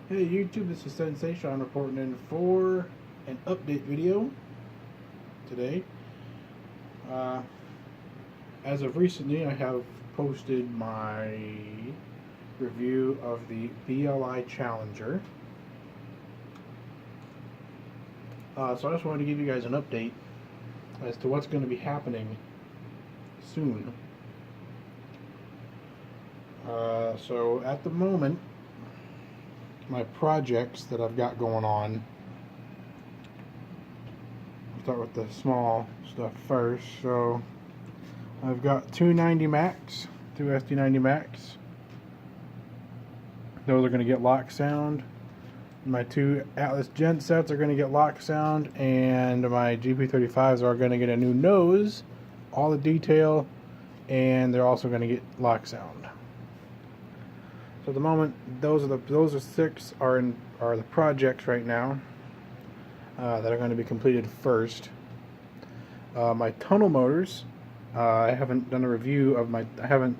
Hey YouTube, this is SensaSean reporting in for an update video today. Uh, as of recently, I have posted my review of the BLI Challenger. So I just wanted to give you guys an update as to what's going to be happening soon. So at the moment, my projects that I've got going on. I'll start with the small stuff first. So I've got two 90 Max, two SD90 Max. Those are going to get lock sound. My two Atlas Gen sets are going to get lock sound, and my GP35s are going to get a new nose, all the detail, and they're also going to get lock sound. So at the moment, those are six are the projects right now that are going to be completed first. My tunnel motors, I haven't done a review of I haven't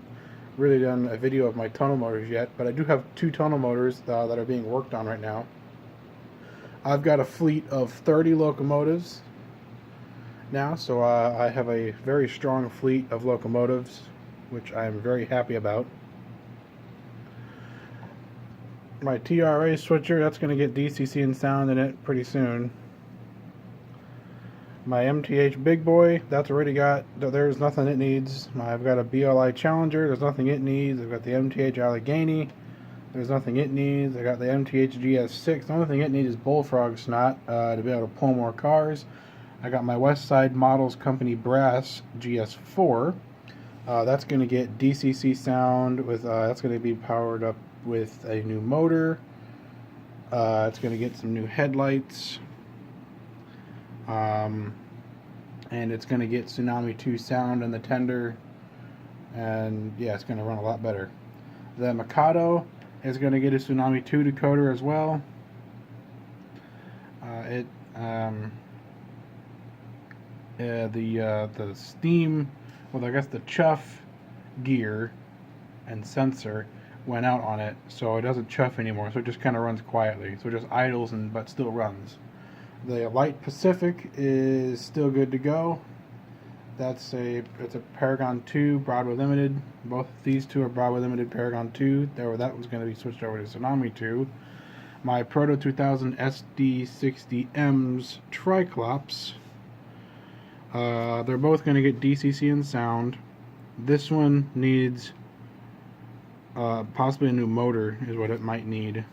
really done a video of my tunnel motors yet, but I do have two tunnel motors that are being worked on right now. I've got a fleet of 30 locomotives now, so I have a very strong fleet of locomotives, which I'm very happy about. My TRA switcher, that's going to get DCC sound in it pretty soon. My MTH Big Boy, that's already got, there's nothing it needs. I've got a BLI Challenger, there's nothing it needs. I've got the MTH Allegheny, there's nothing it needs. I got the MTH GS6, the only thing it needs is bullfrog snot to be able to pull more cars. I got my Westside Models Company Brass GS4. That's going to get DCC sound with, that's going to be powered up with a new motor. It's going to get some new headlights. And it's going to get Tsunami 2 sound in the tender. And yeah, it's going to run a lot better. The Mikado is going to get a Tsunami 2 decoder as well. The steam, well, I guess the chuff gear and sensor went out on it, so it doesn't chuff anymore, so it just kind of runs quietly. So it just idles but still runs. The Light Pacific is still good to go. It's a Paragon 2 Broadway Limited. Both these two are Broadway Limited Paragon 2. That one's going to be switched over to Tsunami 2. My Proto 2000 SD60Ms Triclops. They're both going to get DCC and sound. This one needs possibly a new motor is what it might need.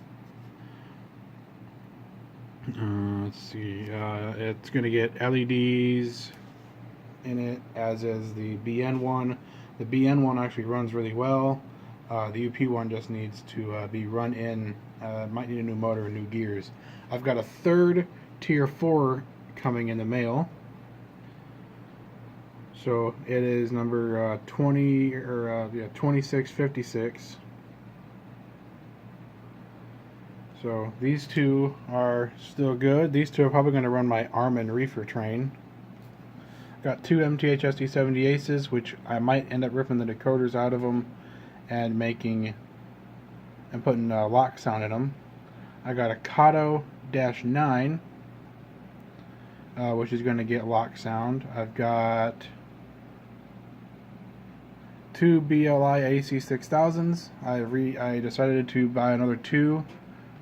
Let's see. It's going to get LEDs in it, as is the BN one. The BN one actually runs really well. The UP one just needs to be run in. Might need a new motor and new gears. I've got a third Tier 4 coming in the mail. So it is number 2656. So these two are still good. These two are probably going to run my Armin reefer train. Got two MTH SD70 Aces, which I might end up ripping the decoders out of them and putting lock sound in them. I got a Kato-9, which is going to get lock sound. I've got two BLI AC6000s. I decided to buy another two.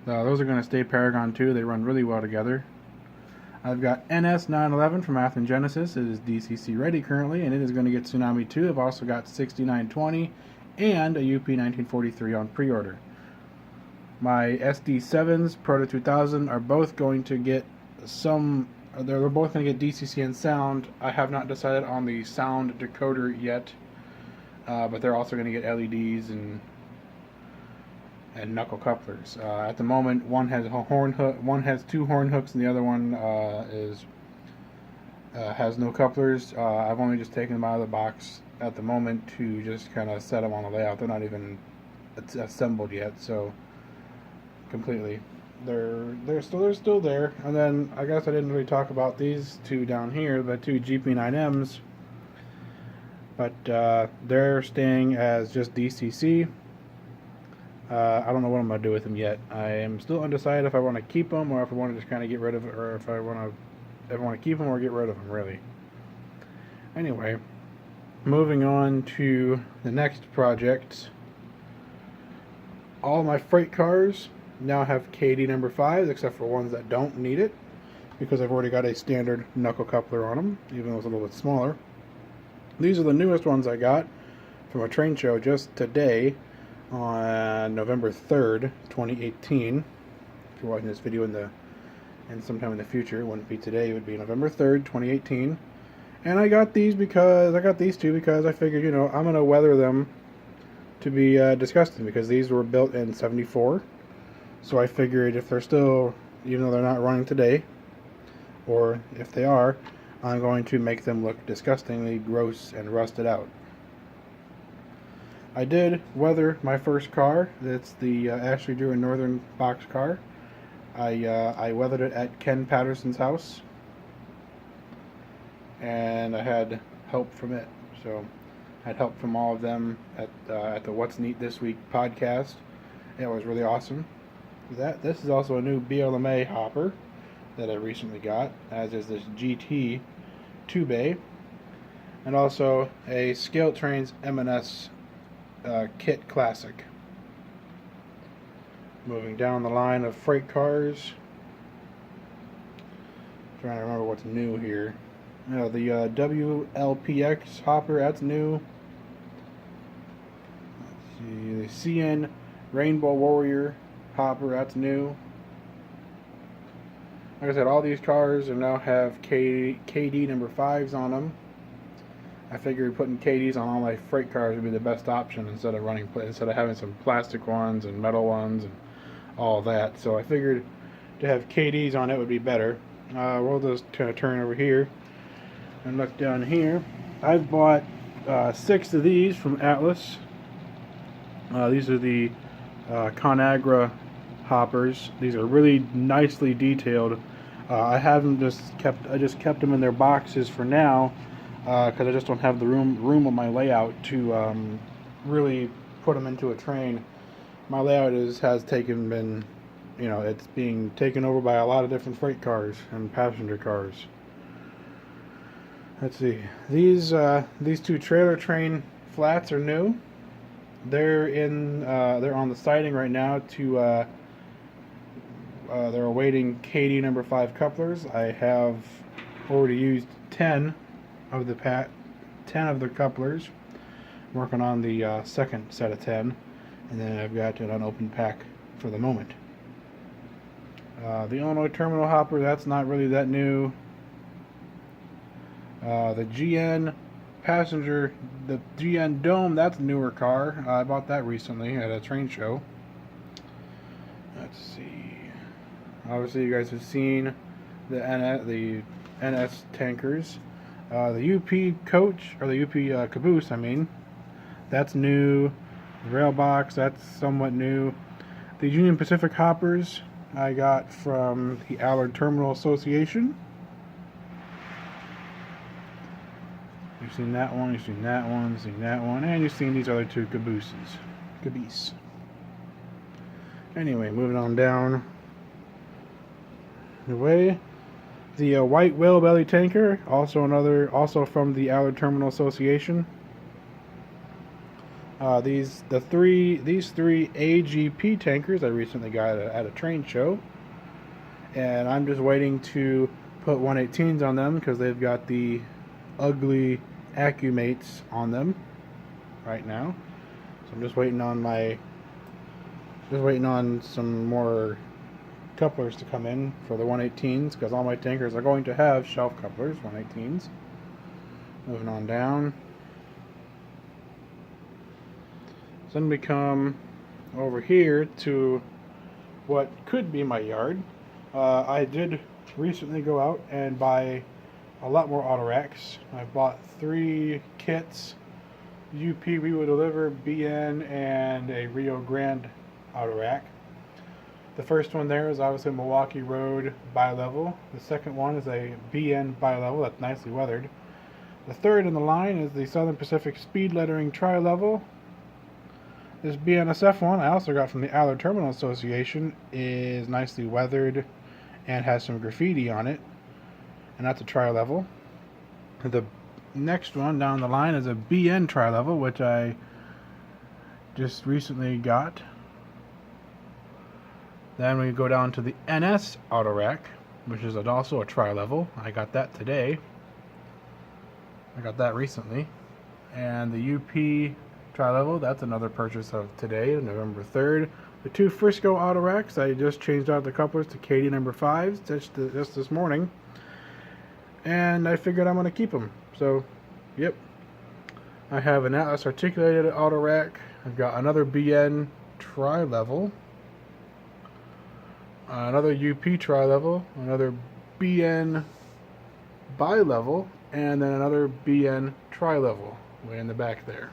Those are going to stay Paragon 2. They run really well together. I've got NS911 from Athens Genesis. It is DCC ready currently, and it is going to get Tsunami 2. I've also got 6920 and a UP1943 on pre-order. My SD7s, Proto 2000, are both going to get they're both going to get DCC and sound. I have not decided on the sound decoder yet, but they're also going to get LEDs and knuckle couplers. At the moment, one has a horn hook, one has two horn hooks, and the other one has no couplers. I've only just taken them out of the box at the moment to just kind of set them on the layout. They're not even assembled yet, so completely. They're still there. And then I guess I didn't really talk about these two down here, the two GP9Ms, but they're staying as just DCC. I don't know what I'm going to do with them yet. I am still undecided if I want to keep them or if I want to just kind of get rid of it, or if I want to keep them or get rid of them, really. Anyway, moving on to the next project. All my freight cars now have KD number 5, except for ones that don't need it, because I've already got a standard knuckle coupler on them, even though it's a little bit smaller. These are the newest ones I got from a train show just today on November 3rd, 2018. If you're watching this video in sometime in the future, it wouldn't be today, it would be November 3rd, 2018. And I got these two because I figured, I'm going to weather them to be disgusting, because these were built in 74. So I figured if they're still, even though they're not running today, or if they are, I'm going to make them look disgustingly gross and rusted out. I did weather my first car. It's the Ashley Drew and Northern box car. I weathered it at Ken Patterson's house, and I had help from it. So I had help from all of them at the What's Neat This Week podcast. It was really awesome. This is also a new BLMA hopper that I recently got, as is this GT 2-bay, and also a Scale Trains M&S Kit Classic. Moving down the line of freight cars. Trying to remember what's new here. The WLPX hopper, that's new. Let's see, the CN Rainbow Warrior hopper, that's new. Like I said, all these cars now have KD number 5s on them. I figured putting KDs on all my freight cars would be the best option instead of having some plastic ones and metal ones and all that. So I figured to have KDs on it would be better. We'll just kind of turn over here and look down here. I've bought 6 of these from Atlas. These are the ConAgra hoppers. These are really nicely detailed. I just kept them in their boxes for now, because I just don't have the room on my layout to really put them into a train. My layout it's being taken over by a lot of different freight cars and passenger cars. Let's see. These 2 trailer train flats are new. They're on the siding right now to they're awaiting KD number 5 couplers. I have already used 10 of the couplers. I'm working on the second set of 10, and then I've got an unopened pack for the moment. The Illinois terminal hopper, that's not really that new. The GN passenger, the GN Dome, that's a newer car. I bought that recently at a train show. Let's see. Obviously, you guys have seen the NS tankers. The UP coach, or the UP caboose, that's new. The rail box, that's somewhat new. The Union Pacific hoppers I got from the Allard Terminal Association. You've seen that one, you've seen that one, seen that one, and you've seen these other 2 caboose. Anyway, moving on down the way. The white whale belly tanker, also from the Allard Terminal Association. These 3 AGP tankers I recently got at a train show, and I'm just waiting to put 118s on them because they've got the ugly Accumates on them right now. So I'm just waiting on some more couplers to come in for the 118s, because all my tankers are going to have shelf couplers, 118s. Moving on down. So then we come over here to what could be my yard. I did recently go out and buy a lot more auto racks. I bought 3 kits. UP we will deliver, BN, and a Rio Grande auto rack. The first one there is obviously Milwaukee Road bi-level. The second one is a BN bi-level that's nicely weathered. The third in the line is the Southern Pacific Speed Lettering tri-level. This BNSF one I also got from the Allard Terminal Association is nicely weathered and has some graffiti on it, and that's a tri-level. The next one down the line is a BN tri-level, which I just recently got. Then we go down to the NS auto rack, which is also a tri-level. I got that today. I got that recently. And the UP tri-level, that's another purchase of today, November 3rd. The two Frisco auto racks, I just changed out the couplers to KD number 5s just this morning. And I figured I'm going to keep them. So, yep. I have an Atlas articulated auto rack. I've got another BN tri-level. Another UP tri-level. Another BN bi-level. And then another BN tri-level way in the back there.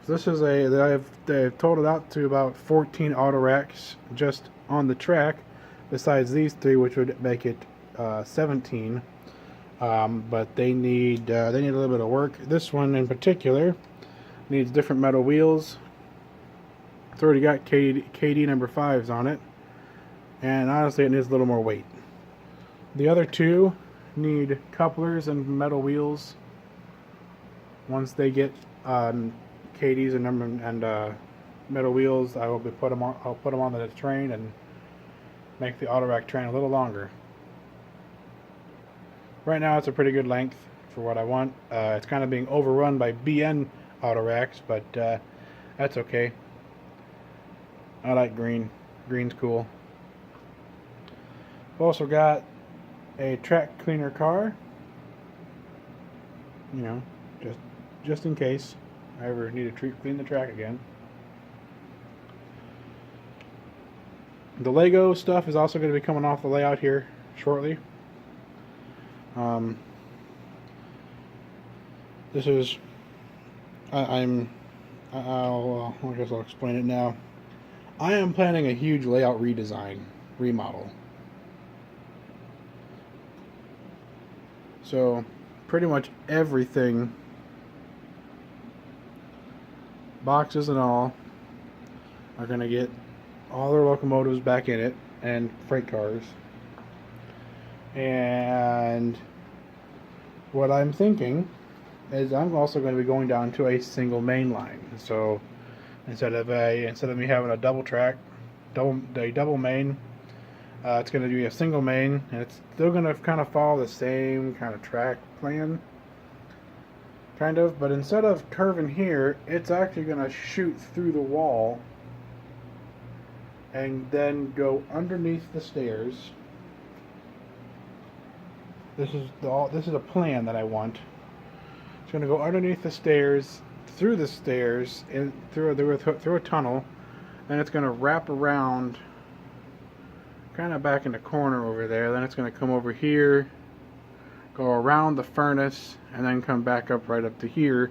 So this is they've totaled out to about 14 auto racks just on the track, besides these three, which would make it 17. But they need a little bit of work. This one in particular needs different metal wheels. It's already got KD number 5s on it, and honestly, it needs a little more weight. The other two need couplers and metal wheels. Once they get KDs and metal wheels, I'll put them on the train and make the auto rack train a little longer. Right now it's a pretty good length for what I want. It's kind of being overrun by BN auto racks, but that's okay. I like green. Green's cool. I've also got a track cleaner car. You know, just in case I ever need to clean the track again. The Lego stuff is also going to be coming off the layout here shortly. This is, I guess I'll explain it now. I am planning a huge layout remodel. So, pretty much everything, boxes and all, are going to get all their locomotives back in it, and freight cars. And what I'm thinking is I'm also going to be going down to a single main line. So instead of me having a double main, it's going to be a single main, and it's still going to kind of follow the same kind of track plan, kind of. But instead of curving here, it's actually going to shoot through the wall and then go underneath the stairs. This is a plan that I want. It's going to go underneath the stairs, through the stairs, and through a tunnel, and it's going to wrap around, kind of back in the corner over there. Then it's going to come over here, go around the furnace, and then come back up right up to here.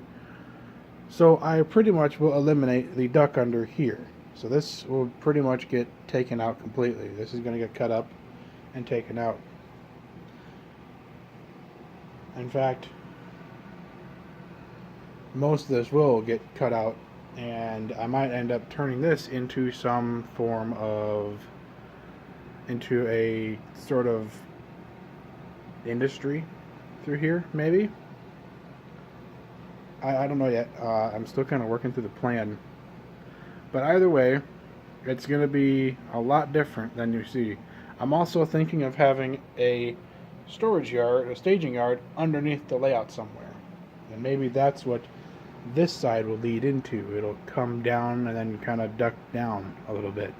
So I pretty much will eliminate the duck under here. So this will pretty much get taken out completely. This is going to get cut up and taken out. In fact, most of this will get cut out, and I might end up turning this into some form of, into a sort of industry through here, maybe. I don't know yet. I'm still kind of working through the plan. But either way, it's going to be a lot different than you see. I'm also thinking of having a storage yard, a staging yard, underneath the layout somewhere. And maybe that's what this side will lead into. It'll come down and then kind of duck down a little bit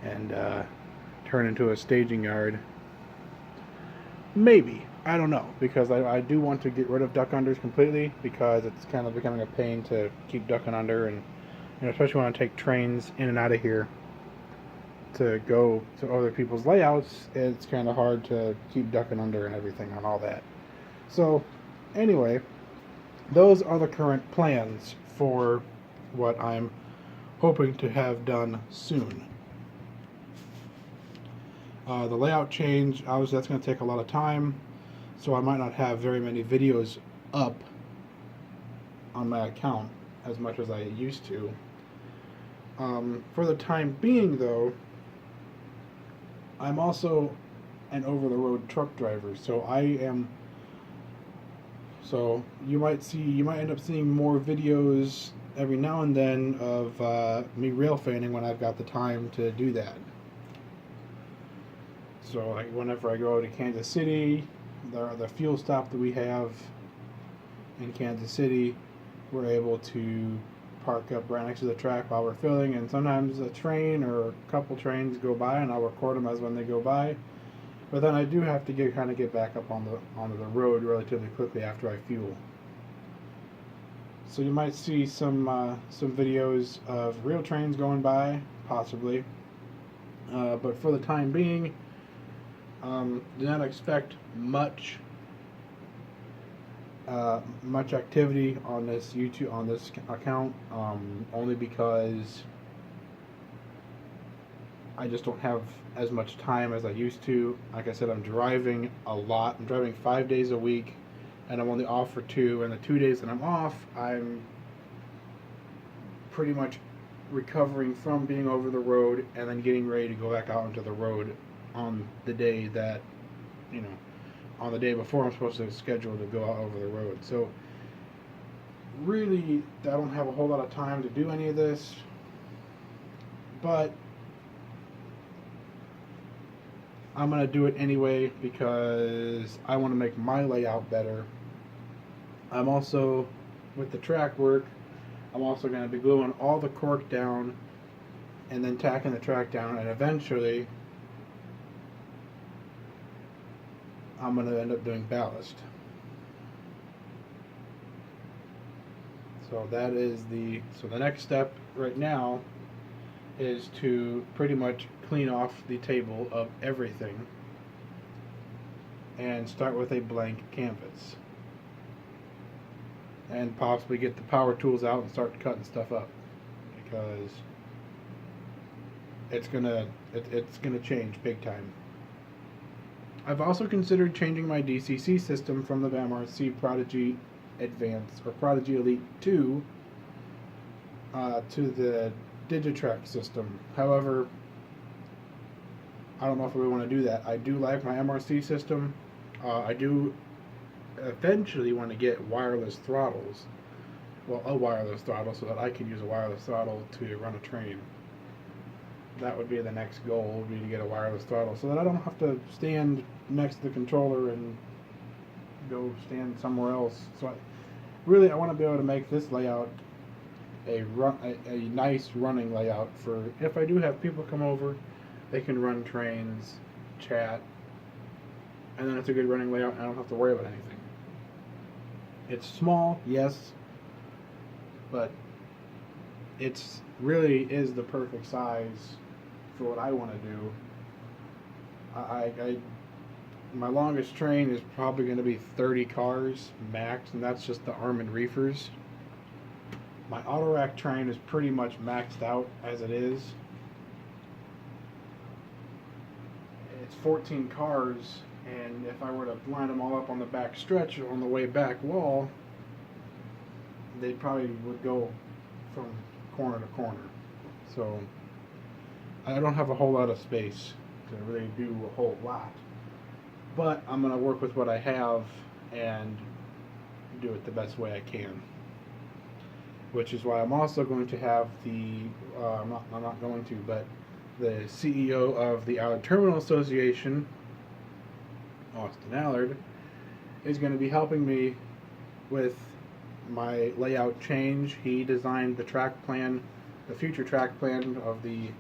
and turn into a staging yard. Maybe. I don't know, because I do want to get rid of duck unders completely, because it's kind of becoming a pain to keep ducking under, and especially when I take trains in and out of here to go to other people's layouts, it's kind of hard to keep ducking under and everything on all that. So anyway, those are the current plans for what I'm hoping to have done soon. The layout change, obviously that's going to take a lot of time, so I might not have very many videos up on my account as much as I used to. For the time being, though, I'm also an over-the-road truck driver, so you might end up seeing more videos every now and then of me rail fanning when I've got the time to do that. So like whenever I go to Kansas City, the fuel stop that we have in Kansas City, we're able to park up right next to the track while we're filling, and sometimes a train or a couple trains go by and I'll record them as when they go by. But then I do have to get back up onto the road relatively quickly after I fuel. So you might see some videos of real trains going by, possibly. But for the time being, do not expect much activity on this account, only because I just don't have as much time as I used to. Like I said, I'm driving a lot. I'm driving 5 days a week, and I'm only off for 2. And the 2 days that I'm off, I'm pretty much recovering from being over the road and then getting ready to go back out onto the road on the day that, on the day before I'm supposed to schedule to go out over the road. So really, I don't have a whole lot of time to do any of this, but I'm going to do it anyway because I want to make my layout better. I'm also, with the track work, I'm also going to be gluing all the cork down and then tacking the track down, and eventually I'm going to end up doing ballast. So that is the next step right now is to pretty much clean off the table of everything and start with a blank canvas, and possibly get the power tools out and start cutting stuff up, because it's gonna change big time. I've also considered changing my DCC system from the MRC Prodigy Advanced or Prodigy Elite 2 to the Digitrack system. However, I don't know if we want to do that. I do like my MRC system. I do eventually want to get wireless throttles. Well, a wireless throttle so that I can use a wireless throttle to run a train. That would be the next goal, would be to get a wireless throttle so that I don't have to stand next to the controller and go stand somewhere else. So I want to be able to make this layout a nice running layout for if I do have people come over, they can run trains, chat, and then it's a good running layout and I don't have to worry about anything. It's small, yes, but it's really is the perfect size for what I want to do. My longest train is probably going to be 30 cars max, and that's just the Arm & Reefers. My auto rack train is pretty much maxed out as it is. It's 14 cars, and if I were to line them all up on the back stretch on the way back wall, they probably would go from corner to corner. So I don't have a whole lot of space to really do a whole lot, but I'm going to work with what I have and do it the best way I can, which is why I'm also going to have I'm not going to, but the CEO of the Allard Terminal Association, Austin Allard, is going to be helping me with my layout change. He designed the track plan, the future track plan of the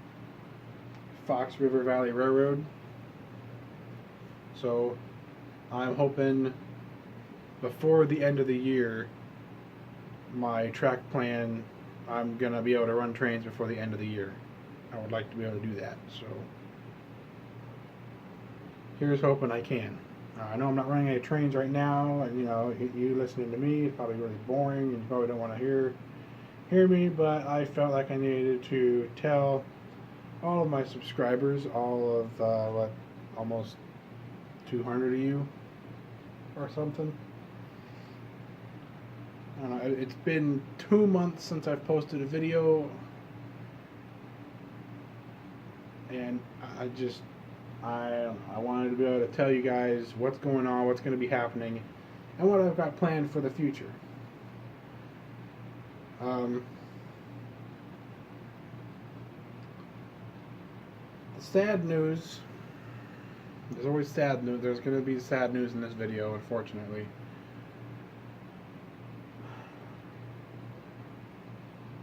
Fox River Valley Railroad. So I'm hoping before the end of the year, my track plan, I'm going to be able to run trains before the end of the year. I would like to be able to do that. So here's hoping I can. I know I'm not running any trains right now, and you listening to me is probably really boring, and you probably don't want to hear me, but I felt like I needed to tell all of my subscribers, all of almost 200 of you or something, I don't know, it's been 2 months since I've posted a video, and I wanted to be able to tell you guys what's going on, what's going to be happening, and what I've got planned for the future. The sad news, there's always sad news, there's going to be sad news in this video, unfortunately.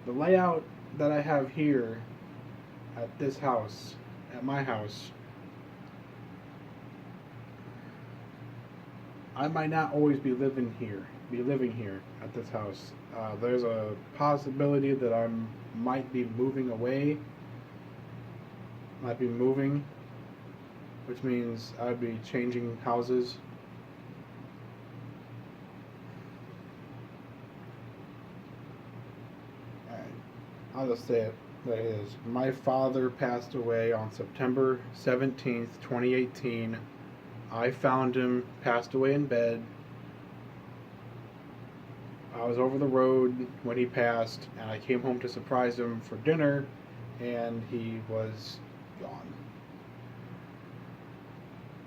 The layout that I have here at this house, at my house, I might not always be living here at this house. There's a possibility that I might be moving away, which means I'd be changing houses. I'll just say it that it is. My father passed away on September 17th, 2018. I found him passed away in bed. I was over the road when he passed, and I came home to surprise him for dinner, and he was gone.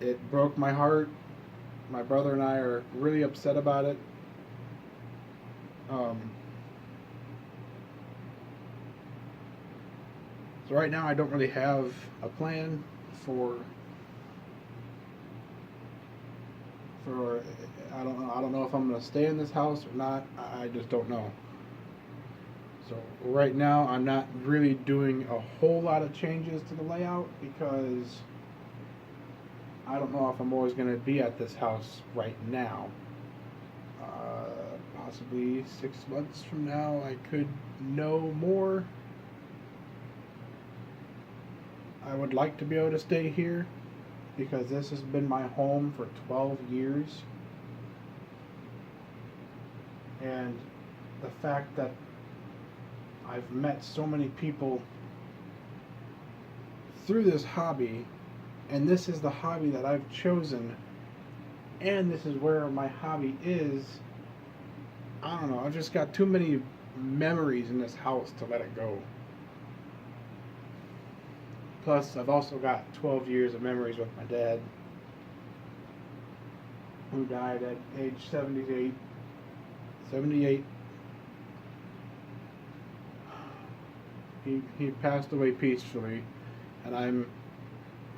It broke my heart. My brother and I are really upset about it. So right now I don't really have a plan for I don't know if I'm going to stay in this house or not. I just don't know. So right now I'm not really doing a whole lot of changes to the layout because I don't know if I'm always going to be at this house right now. Possibly 6 months from now I could know more. I would like to be able to stay here because this has been my home for 12 years. And the fact that I've met so many people through this hobby, and this is the hobby that I've chosen, and this is where my hobby is, I don't know, I've just got too many memories in this house to let it go. Plus, I've also got 12 years of memories with my dad, who died at age 78. He passed away peacefully, and I'm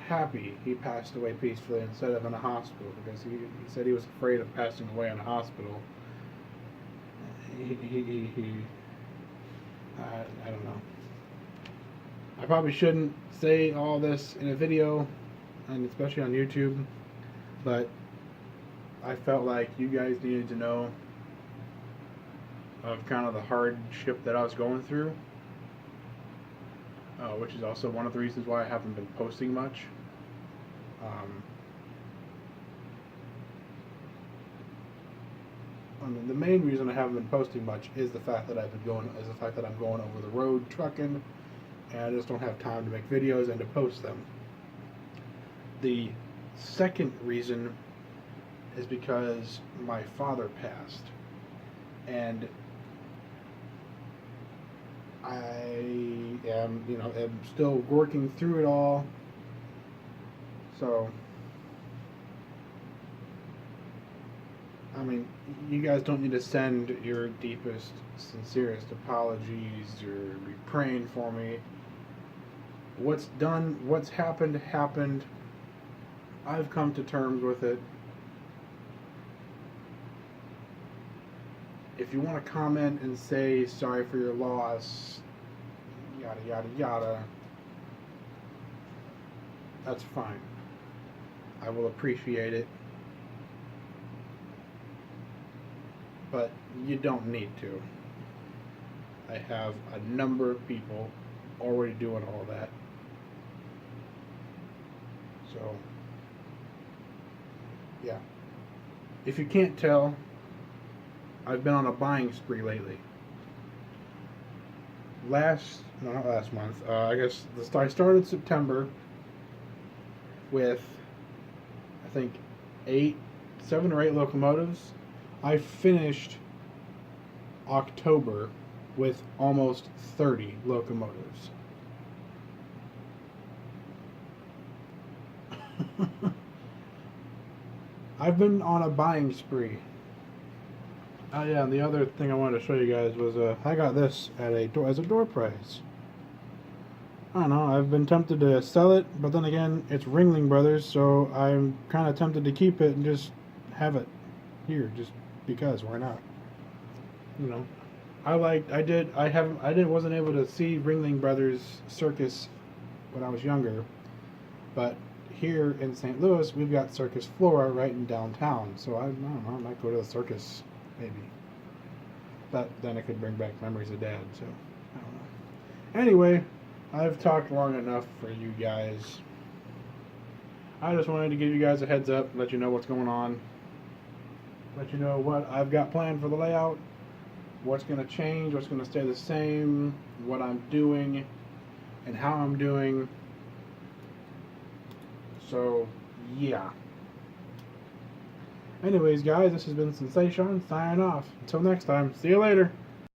happy he passed away peacefully instead of in a hospital, because he said he was afraid of passing away in a hospital. I don't know. I probably shouldn't say all this in a video, and especially on YouTube, but I felt like you guys needed to know of kind of the hardship that I was going through, which is also one of the reasons why I haven't been posting much. I mean, the main reason I haven't been posting much is the fact that I'm going over the road trucking, and I just don't have time to make videos and to post them. The second reason is because my father passed, and I am still working through it all. So, I mean, you guys don't need to send your deepest, sincerest apologies or be praying for me. What's done, what's happened, happened. I've come to terms with it. If you want to comment and say sorry for your loss, yada yada yada, that's fine. I will appreciate it. But you don't need to. I have a number of people already doing all that. So, yeah. If you can't tell, I've been on a buying spree lately. Not last month. I guess I started September with, I think, 7 or 8 locomotives. I finished October with almost 30 locomotives. I've been on a buying spree. Oh yeah, and the other thing I wanted to show you guys was I got this at as a door prize. I don't know, I've been tempted to sell it, but then again, it's Ringling Brothers, so I'm kind of tempted to keep it and just have it here, just because, why not? You know, wasn't able to see Ringling Brothers Circus when I was younger, but here in St. Louis, we've got Circus Flora right in downtown, so I don't know, I might go to the circus, maybe. But then it could bring back memories of Dad, so I don't know. Anyway, I've talked long enough for you guys. I just wanted to give you guys a heads up, let you know what's going on, let you know what I've got planned for the layout, what's going to change, what's going to stay the same, what I'm doing, and how I'm doing. So, yeah. Anyways, guys, this has been SensaSean signing off. Until next time, see you later.